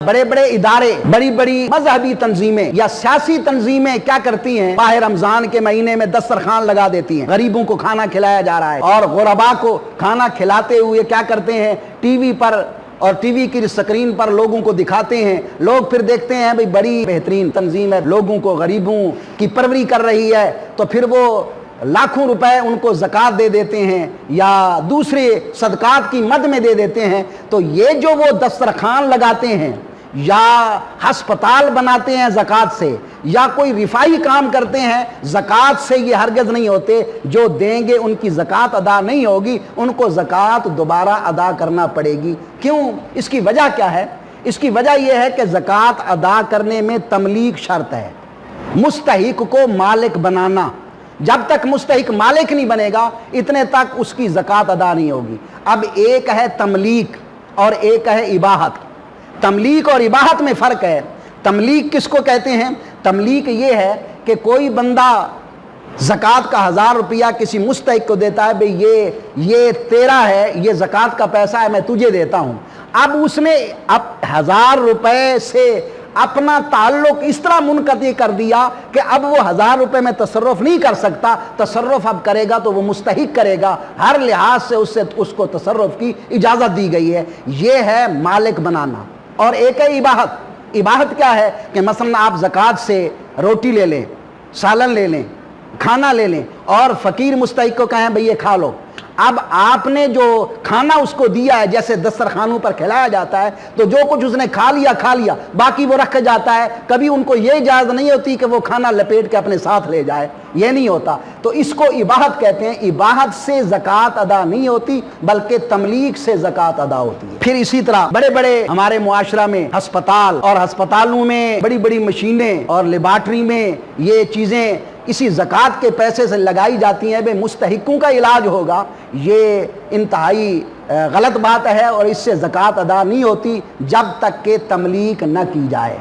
بڑے بڑے ادارے، بڑی بڑی مذہبی تنظیمیں یا سیاسی تنظیمیں کیا کرتی ہیں؟ ماہ رمضان کے مہینے میں دسترخوان لگا دیتی ہیں، غریبوں کو کھانا کھلایا جا رہا ہے، اور غربا کو کھانا کھلاتے ہوئے کیا کرتے ہیں؟ ٹی وی پر اور ٹی وی کی اسکرین پر لوگوں کو دکھاتے ہیں، لوگ پھر دیکھتے ہیں بھئی بڑی بہترین تنظیم ہے، لوگوں کو، غریبوں کی پروری کر رہی ہے، تو پھر وہ لاکھوں روپے ان کو زکوٰۃ دے دیتے ہیں یا دوسرے صدقات کی مد میں دے دیتے ہیں۔ تو یہ جو وہ دسترخوان لگاتے ہیں یا ہسپتال بناتے ہیں زکوٰۃ سے، یا کوئی رفاہی کام کرتے ہیں، زکوٰۃ سے یہ ہرگز نہیں ہوتے۔ جو دیں گے ان کی زکوٰۃ ادا نہیں ہوگی، ان کو زکوٰۃ دوبارہ ادا کرنا پڑے گی۔ کیوں؟ اس کی وجہ کیا ہے؟ اس کی وجہ یہ ہے کہ زکوٰۃ ادا کرنے میں تملیک شرط ہے، مستحق کو مالک بنانا۔ جب تک مستحق مالک نہیں بنے گا اتنے تک اس کی زکوٰۃ ادا نہیں ہوگی۔ اب ایک ہے تملیک اور ایک ہے اباحت۔ تملیک اور اباحت میں فرق ہے۔ تملیک کس کو کہتے ہیں؟ تملیک یہ ہے کہ کوئی بندہ زکوٰۃ کا 1000 روپیہ کسی مستحق کو دیتا ہے، بھئی یہ تیرا ہے، یہ زکوٰۃ کا پیسہ ہے، میں تجھے دیتا ہوں۔ اب اس نے 1000 روپے سے اپنا تعلق اس طرح منقطع کر دیا کہ اب وہ 1000 روپے میں تصرف نہیں کر سکتا، تصرف اب کرے گا تو وہ مستحق کرے گا، ہر لحاظ سے اس کو تصرف کی اجازت دی گئی ہے۔ یہ ہے مالک بنانا۔ اور ایک ہے اباحت۔ اباحت کیا ہے؟ کہ مثلا آپ زکوٰۃ سے روٹی لے لیں، سالن لے لیں، کھانا لے لیں، اور فقیر مستحق کو کہیں بھئی یہ کھا لو۔ اب آپ نے جو کھانا اس کو دیا ہے، جیسے دسترخوانوں پر کھلایا جاتا ہے، تو جو کچھ اس نے کھا لیا، باقی وہ رکھ جاتا ہے۔ کبھی ان کو یہ اجازت نہیں ہوتی کہ وہ کھانا لپیٹ کے اپنے ساتھ لے جائے، یہ نہیں ہوتا۔ تو اس کو اباحت کہتے ہیں۔ اباحت سے زکوٰۃ ادا نہیں ہوتی بلکہ تملیک سے زکوٰۃ ادا ہوتی ہے۔ پھر اسی طرح بڑے بڑے ہمارے معاشرہ میں ہسپتال، اور ہسپتالوں میں بڑی بڑی مشینیں اور لیبارٹری میں یہ چیزیں اسی زکوٰۃ کے پیسے سے لگائی جاتی ہیں، بے مستحقوں کا علاج ہوگا، یہ انتہائی غلط بات ہے، اور اس سے زکوٰۃ ادا نہیں ہوتی جب تک کہ تملیک نہ کی جائے۔